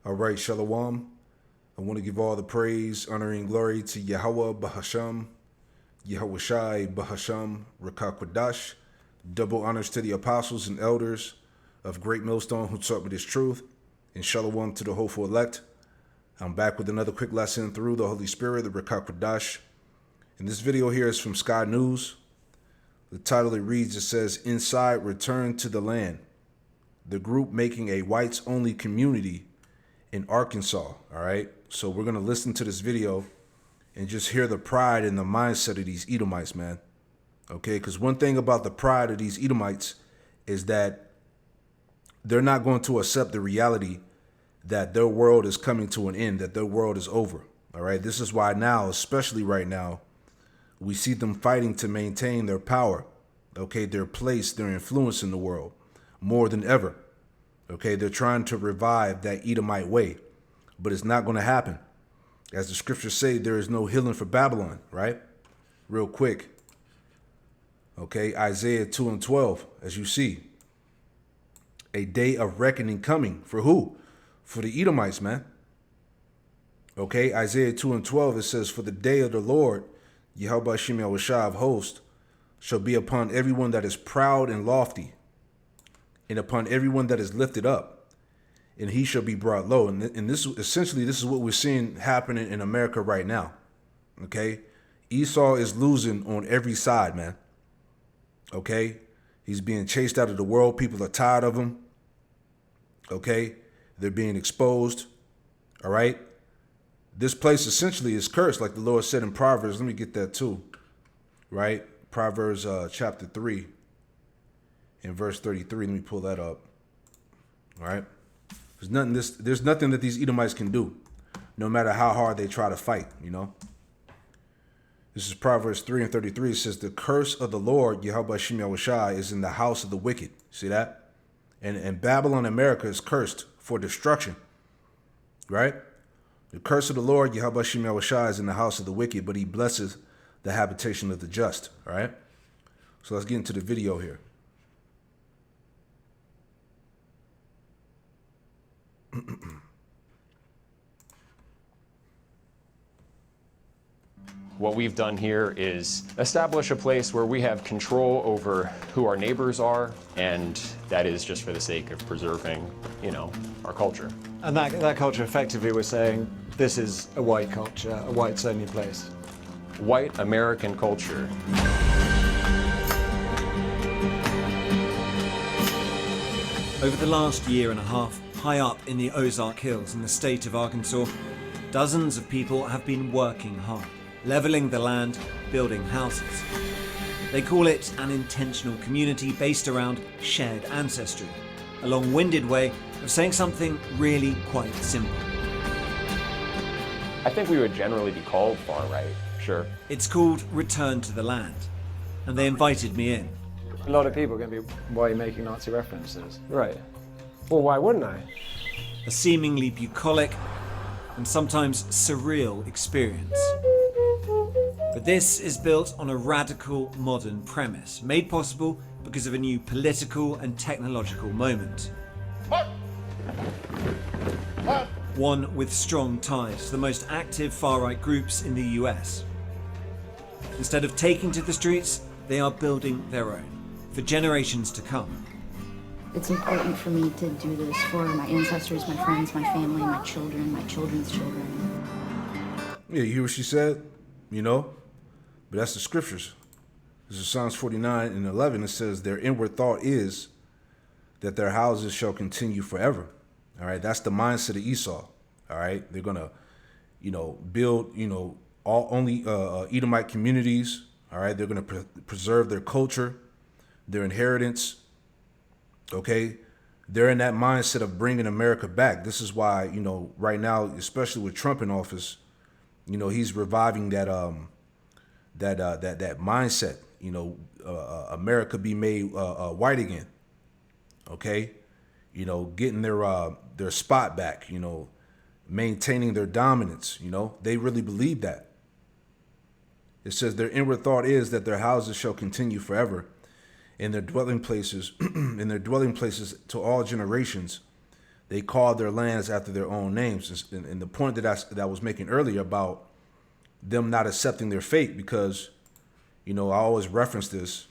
All right, Shalom. I want to give all the praise, honor, and glory to Yahweh Bahasham, Yahweh Shai Bahasham, Rakakwadash. Double honors to the apostles and elders of Great Millstone who taught me this truth. And Shalom to the hopeful elect. I'm back with another quick lesson through the Holy Spirit, the Rakakwadash. And this video here is from Sky News. The title it reads, it says, Inside Return to the Land. The group making a whites-only community in Arkansas, all right? So we're going to listen to this video and just hear the pride and the mindset of these Edomites, man. Okay, because one thing about the pride of these Edomites is that they're not going to accept the reality that their world is coming to an end, that their world is over, all right? This is why now, especially right now, we see them fighting to maintain their power, okay, their place, their influence in the world more than ever. Okay, they're trying to revive that Edomite way, but it's not going to happen. As the scriptures say, there is no healing for Babylon, right? Real quick. Okay, Isaiah 2:12, as you see. A day of reckoning coming. For who? For the Edomites, man. Okay, Isaiah 2:12, it says, For the day of the Lord, Yahweh Shem Yahushua of hosts, shall be upon everyone that is proud and lofty, and upon everyone that is lifted up, and he shall be brought low. And this essentially, this is what we're seeing happening in America right now. Okay, Esau is losing on every side, man. Okay, he's being chased out of the world. People are tired of him. Okay, they're being exposed. All right, this place essentially is cursed, like the Lord said in Proverbs. Let me get that too. Right, Proverbs chapter 3. In verse 33, let me pull that up. All right. There's nothing that these Edomites can do, no matter how hard they try to fight, you know. This is Proverbs 3:33. It says, The curse of the Lord, Yahweh Shem Yahushua, is in the house of the wicked. See that? And Babylon, America, is cursed for destruction. Right? The curse of the Lord, Yahweh Shem Yahushua, is in the house of the wicked, but he blesses the habitation of the just. All right? So let's get into the video here. What we've done here is establish a place where we have control over who our neighbors are, and that is just for the sake of preserving, our culture. And that culture, effectively, we're saying this is a white culture, a whites-only place. White American culture. Over the last year and a half, high up in the Ozark Hills in the state of Arkansas, dozens of people have been working hard, leveling the land, building houses. They call it an intentional community based around shared ancestry, a long-winded way of saying something really quite simple. I think we would generally be called far right, sure. It's called Return to the Land, and they invited me in. A lot of people are going to be, why are you making Nazi references? Right. Well, why wouldn't I? A seemingly bucolic and sometimes surreal experience. But this is built on a radical modern premise, made possible because of a new political and technological moment. One with strong ties to the most active far-right groups in the US. Instead of taking to the streets, they are building their own, for generations to come. It's important for me to do this for my ancestors, my friends, my family, my children, my children's children. Yeah, you hear what she said? But that's the scriptures. This is Psalms 49:11. It says, Their inward thought is that their houses shall continue forever. All right, that's the mindset of Esau. All right, they're going to, build, only Edomite communities. All right, they're going to preserve their culture, their inheritance. Okay, they're in that mindset of bringing America back. This is why, right now, especially with Trump in office, he's reviving that that mindset. America be made white again. Okay, getting their spot back. Maintaining their dominance. They really believe that. It says their inward thought is that their houses shall continue forever. In their dwelling places, to all generations, they called their lands after their own names. And the point that I was making earlier about them not accepting their fate, because, I always reference this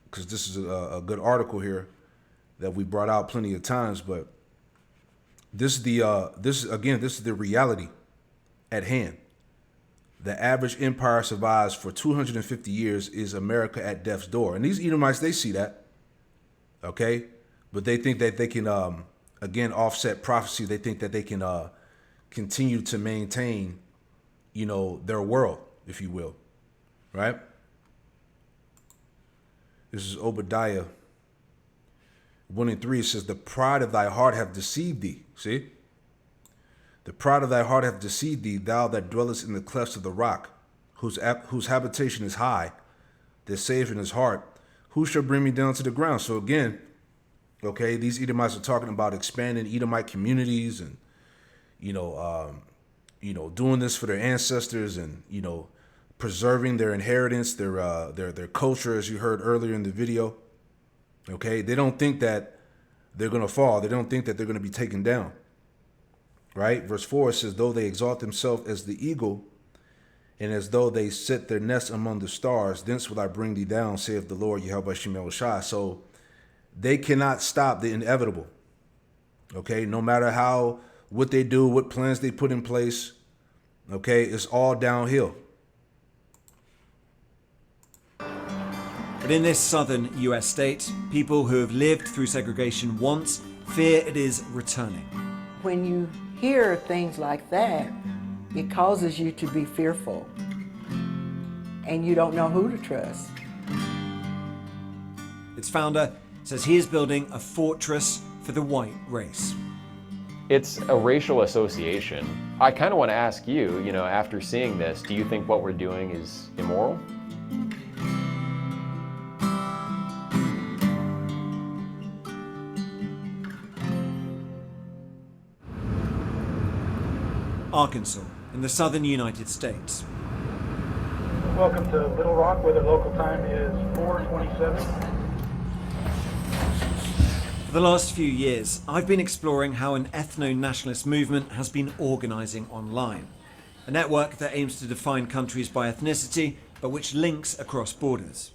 because this is a good article here that we brought out plenty of times, but this is the reality at hand. The average empire survives for 250 years is America at death's door. And these Edomites, they see that, okay? But they think that they can, again, offset prophecy. They think that they can continue to maintain, their world, if you will, right? This is Obadiah 1:3. It says, the pride of thy heart hath deceived thee. See? The pride of thy heart hath deceived thee, thou that dwellest in the clefts of the rock, whose habitation is high, that saith in his heart, who shall bring me down to the ground? So again, okay, these Edomites are talking about expanding Edomite communities and, doing this for their ancestors and, preserving their inheritance, their culture, as you heard earlier in the video. Okay, they don't think that they're going to fall. They don't think that they're going to be taken down. Right? Verse 4 says, though they exalt themselves as the eagle, and as though they set their nest among the stars, thence will I bring thee down, saith the Lord, Yahweh Shemel Shai. So they cannot stop the inevitable. Okay, no matter what they do, what plans they put in place, okay, it's all downhill. But in this southern US state, people who have lived through segregation once fear it is returning. When you hear things like that, it causes you to be fearful, and you don't know who to trust. Its founder says he is building a fortress for the white race. It's a racial association. I kind of want to ask you, after seeing this, do you think what we're doing is immoral? Arkansas, in the southern United States. Welcome to Little Rock, where the local time is 4:27. For the last few years, I've been exploring how an ethno-nationalist movement has been organising online. A network that aims to define countries by ethnicity, but which links across borders.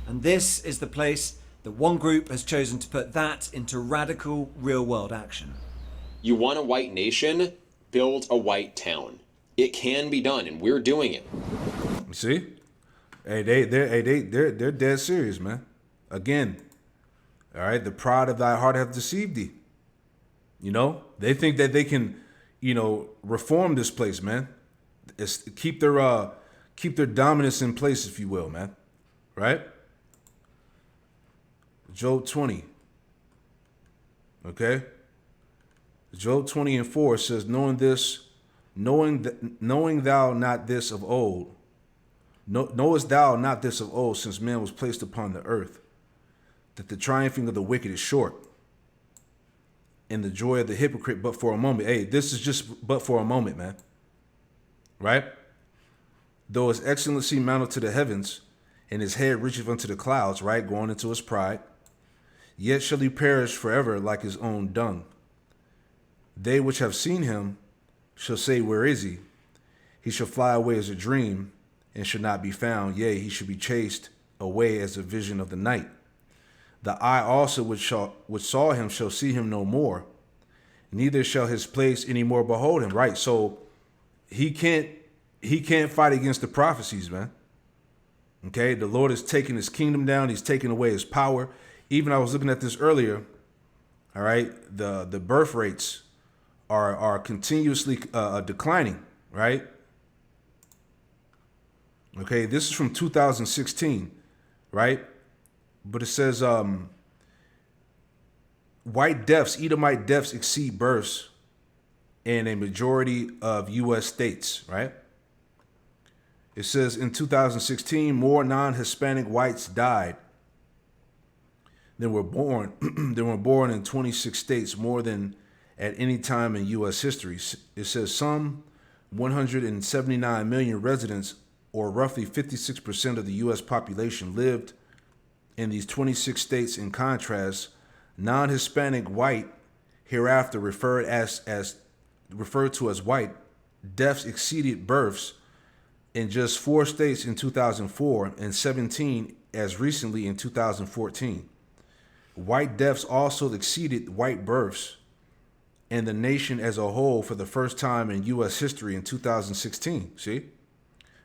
And this is the place that one group has chosen to put that into radical, real-world action. You want a white nation? Build a white town. It can be done, and we're doing it. See? Hey, they're dead serious, man. Again, all right, the pride of thy heart hath deceived thee. They think that they can, reform this place, man. Keep their dominance in place, if you will, man. Right? Job 20. Okay? Job 20:4 says, knowing thou not this of old, knowest thou not this of old, since man was placed upon the earth, that the triumphing of the wicked is short, and the joy of the hypocrite but for a moment. Hey, this is just but for a moment, man. Right? Though his excellency mounted to the heavens, and his head reacheth unto the clouds, right, going into his pride, yet shall he perish forever like his own dung. They which have seen him shall say, where is he? He shall fly away as a dream, and shall not be found. Yea, he shall be chased away as a vision of the night. The eye also which saw him shall see him no more, neither shall his place any more behold him. Right, so he can't fight against the prophecies, man. Okay, the Lord is taking his kingdom down. He's taking away his power. Even I was looking at this earlier. All right, the birth rates are continuously declining, right? Okay, this is from 2016, right? But it says white deaths, Edomite deaths exceed births in a majority of U.S. states, right? It says in 2016, more non-Hispanic whites died than were born in 26 states, more than at any time in U.S. history. It says some 179 million residents, or roughly 56% of the U.S. population, lived in these 26 states. In contrast, non-Hispanic white, hereafter referred to as white, deaths exceeded births in just 4 states in 2004 and 17 as recently in 2014. White deaths also exceeded white births in the nation as a whole for the first time in U.S. history in 2016. See?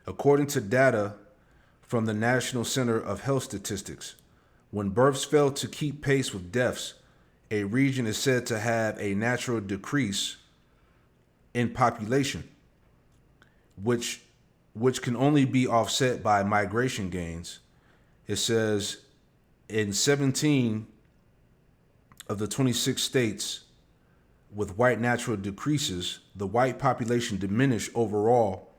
According to data from the National Center of Health Statistics, when births fail to keep pace with deaths, a region is said to have a natural decrease in population, which can only be offset by migration gains. It says in 17 of the 26 states with white natural decreases, the white population diminished overall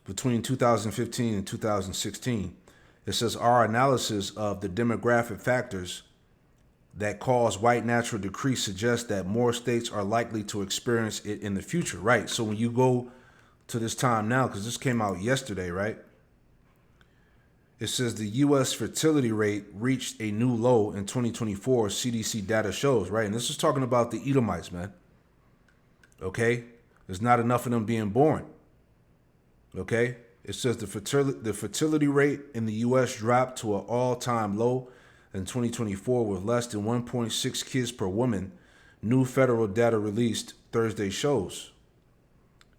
between 2015 and 2016. It says our analysis of the demographic factors that cause white natural decrease suggests that more states are likely to experience it in the future, right? So when you go to this time now, because this came out yesterday, right? It says the U.S. fertility rate reached a new low in 2024, CDC data shows, right? And this is talking about the Edomites, man. Okay? There's not enough of them being born. Okay? It says the fertility rate in the U.S. dropped to an all-time low in 2024 with less than 1.6 kids per woman. New federal data released Thursday shows.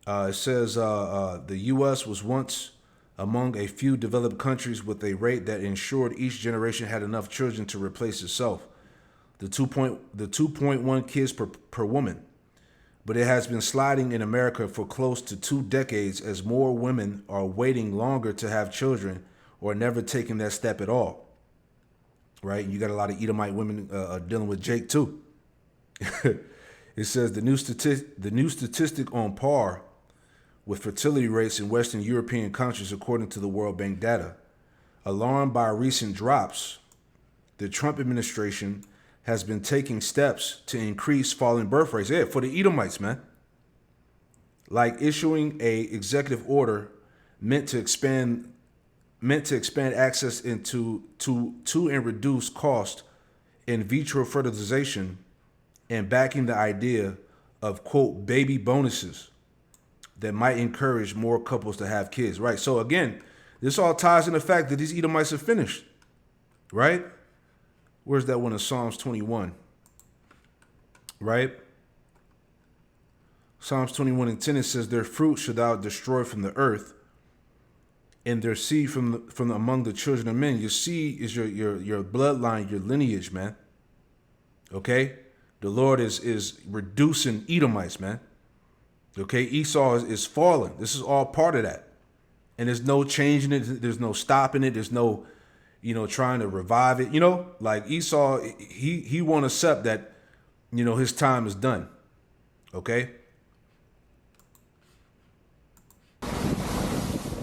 It says the U.S. was once among a few developed countries with a rate that ensured each generation had enough children to replace itself. The 2.1 kids per woman. But it has been sliding in America for close to 2 decades as more women are waiting longer to have children or never taking that step at all. Right? You got a lot of Edomite women dealing with Jake too. It says the new statistic on par with fertility rates in Western European countries, according to the World Bank data. Alarmed by recent drops, the Trump administration has been taking steps to increase falling birth rates. Yeah, for the Edomites, man. Like issuing a executive order meant to expand access into and reduce cost in vitro fertilization and backing the idea of, quote, baby bonuses that might encourage more couples to have kids, right? So again, this all ties in the fact that these Edomites are finished, right? Where's that one in Psalms 21, right? Psalms 21:10, it says, their fruit shalt thou destroy from the earth, and their seed from among the children of men. Your seed is your bloodline, your lineage, man. Okay? The Lord is reducing Edomites, man. Okay, Esau is falling. This is all part of that. And there's no changing it. There's no stopping it. There's no, trying to revive it. Like Esau, he won't accept that, his time is done. Okay?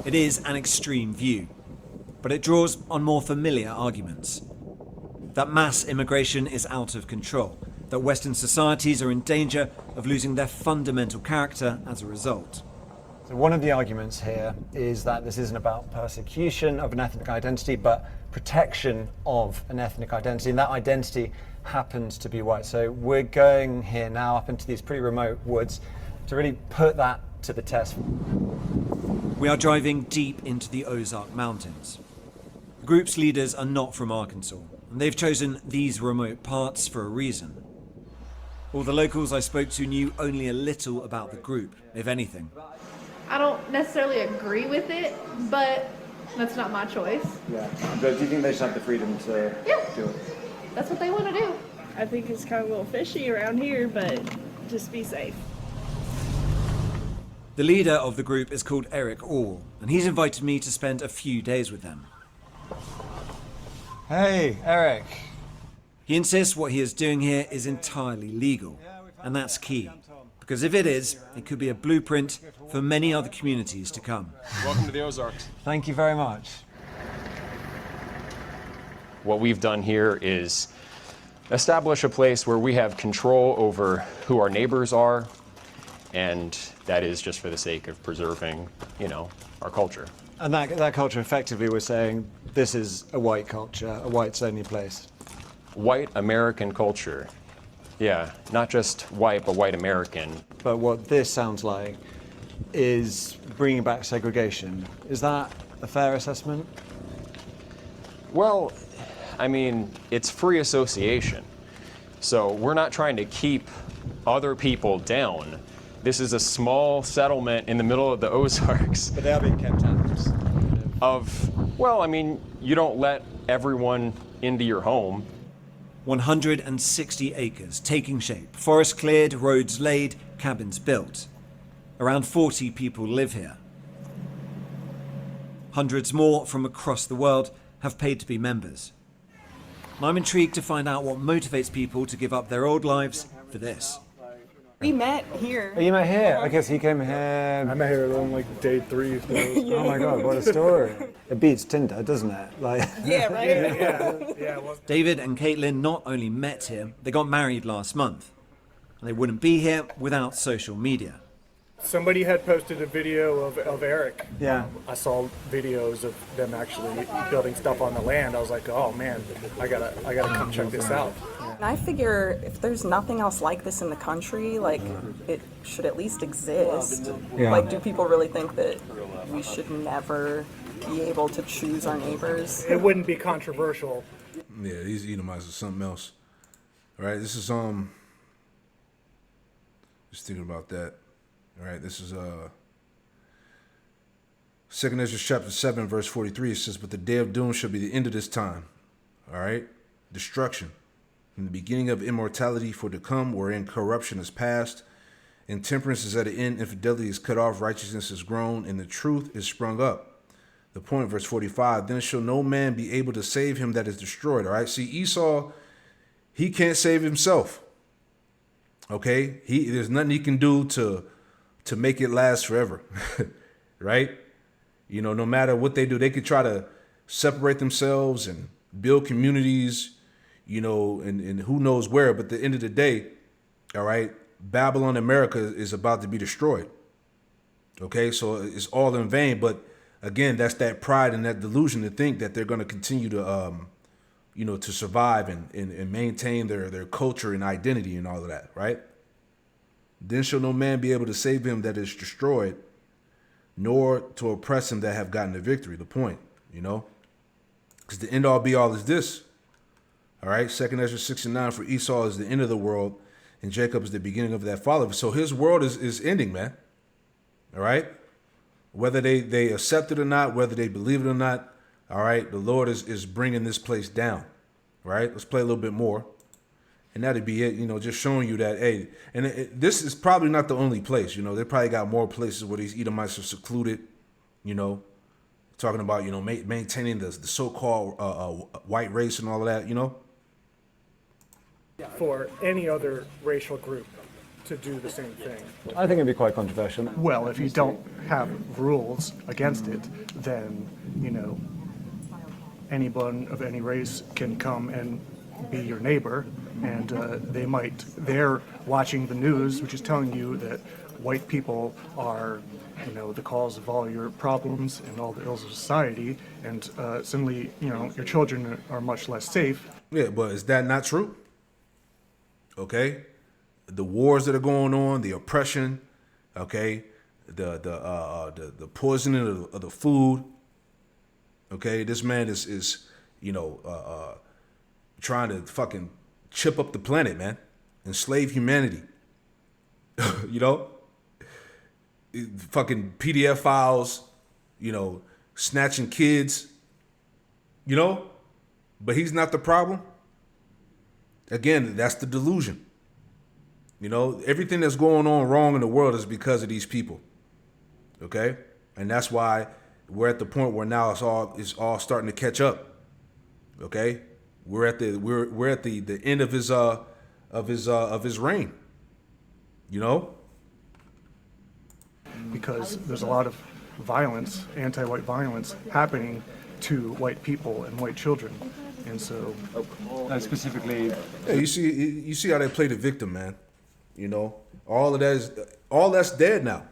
It is an extreme view, but it draws on more familiar arguments. That mass immigration is out of control, that Western societies are in danger of losing their fundamental character as a result. So one of the arguments here is that this isn't about persecution of an ethnic identity, but protection of an ethnic identity, and that identity happens to be white. So we're going here now up into these pretty remote woods to really put that to the test. We are driving deep into the Ozark Mountains. The group's leaders are not from Arkansas, and they've chosen these remote parts for a reason. All the locals I spoke to knew only a little about the group, if anything. I don't necessarily agree with it, but that's not my choice. Yeah, but do you think they should have the freedom to do it? That's what they want to do. I think it's kind of a little fishy around here, but just be safe. The leader of the group is called Eric All, and he's invited me to spend a few days with them. Hey, Eric. He insists what he is doing here is entirely legal, and that's key, because if it is, it could be a blueprint for many other communities to come. Welcome to the Ozarks. Thank you very much. What we've done here is establish a place where we have control over who our neighbors are, and that is just for the sake of preserving, our culture. And that culture, effectively, we're saying this is a white culture, a whites-only place. White American culture Yeah, not just white, but white American. But what this sounds like is bringing back segregation. Is that a fair assessment? Well, I mean, it's free association. So we're not trying to keep other people down. This is a small settlement in the middle of the Ozarks. But they are being kept out. Well, I mean, you don't let everyone into your home. 160 acres taking shape, forest cleared, roads laid, cabins built. Around 40 people live here. Hundreds more from across the world have paid to be members. And I'm intrigued to find out what motivates people to give up their old lives for this. We met here. Oh, you met here? I guess you came here. I met her on like day 3. So. Oh my God, what a story. It beats Tinder, doesn't it? Like. Yeah, right? Yeah. David and Caitlin not only met here, they got married last month. And they wouldn't be here without social media. Somebody had posted a video of Eric. Yeah. I saw videos of them actually building stuff on the land. I was like, oh man, I gotta come check this out. And I figure if there's nothing else like this in the country, like it should at least exist. Yeah. Like, do people really think that we should never be able to choose our neighbors? It wouldn't be controversial. Yeah, these Edomites are something else. All right, this is just thinking about that. All right, this is 2 Ezra chapter 7, verse 43. It says, "But the day of doom shall be the end of this time." All right, destruction, and the beginning of immortality for to come, wherein corruption is past, intemperance is at an end, infidelity is cut off, righteousness is grown, and the truth is sprung up. The point, verse 45. Then shall no man be able to save him that is destroyed. All right, see, Esau, he can't save himself. Okay, there's nothing he can do to make it last forever, right? You know, no matter what they do, they could try to separate themselves and build communities, you know, and who knows where. But at the end of the day, all right, Babylon, America is about to be destroyed. Okay, so it's all in vain. But again, that's that pride and that delusion to think that they're going to continue to, you know, to survive and maintain their culture and identity and all of that, right? Then shall no man be able to save him that is destroyed, nor to oppress him that have gotten the victory. The point, you know, because the end all be all is this. All right, 2 Ezra 6:9, for Esau is the end of the world, and Jacob is the beginning of that fall of it. So his world is ending, man. All right, whether they accept it or not, whether they believe it or not. All right, the Lord is bringing this place down. All right, let's play a little bit more. And that'd be it, you know, just showing you that, hey, and this is probably not the only place, you know, they probably got more places where these Edomites are secluded, you know, talking about, you know, maintaining the so-called white race and all of that, you know. For any other racial group to do the same thing. I think it'd be quite controversial. Well, if you don't have rules against it, then, you know, anyone of any race can come and be your neighbor, and they're watching the news, which is telling you that white people are, you know, the cause of all your problems and all the ills of society, and suddenly, you know, your children are much less safe. Yeah, but is that not true? Okay, the wars that are going on, the oppression, okay, the poisoning of the food. Okay, this man is you know, trying to fucking chip up the planet, man, enslave humanity. You know, fucking PDF files, you know, snatching kids, you know, but he's not the problem. Again, that's the delusion. You know, everything that's going on wrong in the world is because of these people. Okay, and that's why we're at the point where now it's all starting to catch up. Okay, we're at the end of his reign. You know, because there's a lot of violence, anti-white violence, happening to white people and white children, and so specifically, yeah, you see how they play the victim, man. You know, all that's dead now.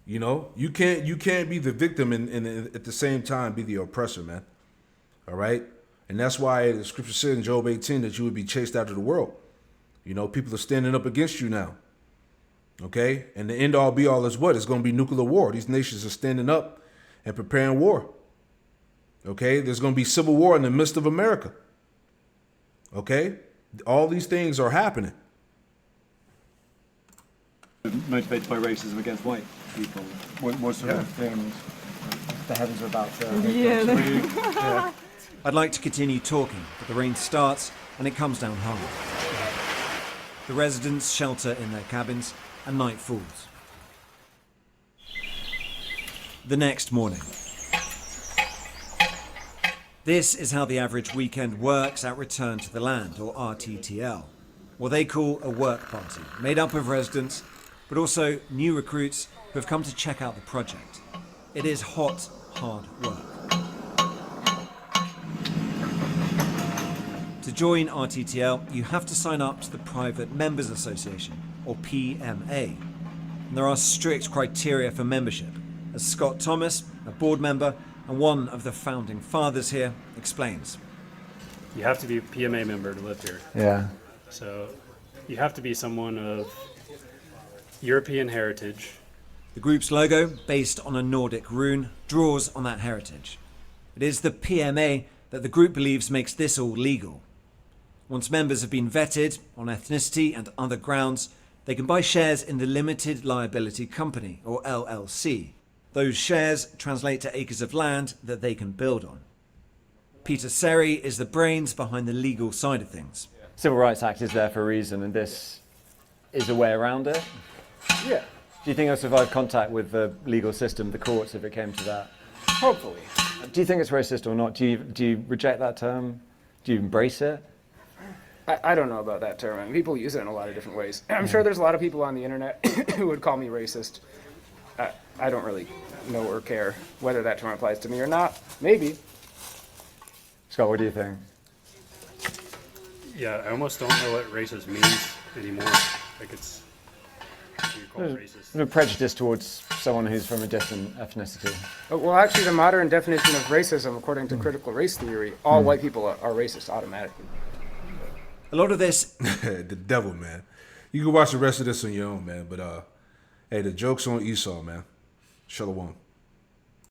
You know, you can't be the victim and at the same time be the oppressor, man. All right, and that's why the scripture said in Job 18 that you would be chased out of the world. You know, people are standing up against you now. Okay? And the end all be all is what? It's going to be nuclear war. These nations are standing up and preparing war. Okay? There's going to be civil war in the midst of America. Okay? All these things are happening. Motivated by racism against white people. What sort of things? The heavens are about to. Yeah. I'd like to continue talking, but the rain starts and it comes down hard. The residents shelter in their cabins and night falls. The next morning. This is how the average weekend works at Return to the Land, or RTTL, what they call a work party, made up of residents, but also new recruits who have come to check out the project. It is hot, hard work. To join RTTL, you have to sign up to the Private Members Association, or PMA. And there are strict criteria for membership, as Scott Thomas, a board member and one of the founding fathers here, explains. You have to be a PMA member to live here. Yeah. So you have to be someone of European heritage. The group's logo, based on a Nordic rune, draws on that heritage. It is the PMA that the group believes makes this all legal. Once members have been vetted on ethnicity and other grounds, they can buy shares in the Limited Liability Company, or LLC. Those shares translate to acres of land that they can build on. Peter Seri is the brains behind the legal side of things. Civil Rights Act is there for a reason, and this is a way around it. Yeah, Do you think it'll survive contact with the legal system, the courts, if it came to that? hopefully. Do you think it's racist or not? Do you reject that term? Do you embrace it? I don't know about that term. I mean, people use it in a lot of different ways. I'm sure there's a lot of people on the internet who would call me racist. I don't really know or care whether that term applies to me or not. Maybe. Scott, what do you think? Yeah, I almost don't know what racist means anymore. Like it's you're called racist. There's a prejudice towards someone who's from a different ethnicity. Well, actually, the modern definition of racism, according to critical race theory, all white people are racist automatically. A lot of this... The devil, man. You can watch the rest of this on your own, man. But, hey, the joke's on Esau, man. Shalom.